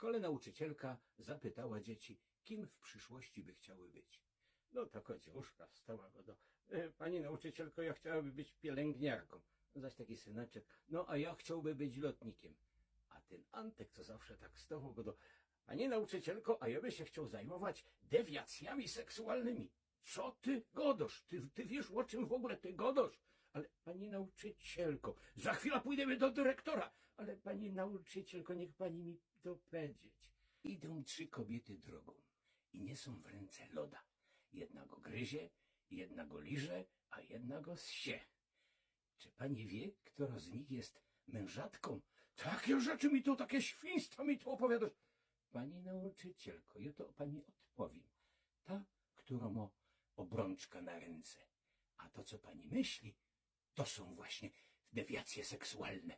szkole nauczycielka zapytała dzieci, kim w przyszłości by chciały być. No to Kociuszka wstała go do... Pani nauczycielko, ja chciałaby być pielęgniarką. Zaś taki syneczek, no a ja chciałby być lotnikiem. A ten Antek, co zawsze tak stawał go do... Pani nauczycielko, a ja by się chciał zajmować dewiacjami seksualnymi. Co ty godosz? Ty wiesz, o czym w ogóle ty godosz? Ale pani nauczycielko, za chwilę pójdziemy do dyrektora. Ale pani nauczycielko, niech pani mi dopowiedzieć. Idą 3 kobiety drogą i niosą w ręce loda. Jedna go gryzie, jedna go liże, a jedna go ssie. Czy pani wie, która z nich jest mężatką? Takie rzeczy mi tu, takie świństwa mi tu opowiadasz. Pani nauczycielko, ja to pani odpowiem. Ta, która ma obrączka na ręce. A to, co pani myśli, to są właśnie dewiacje seksualne.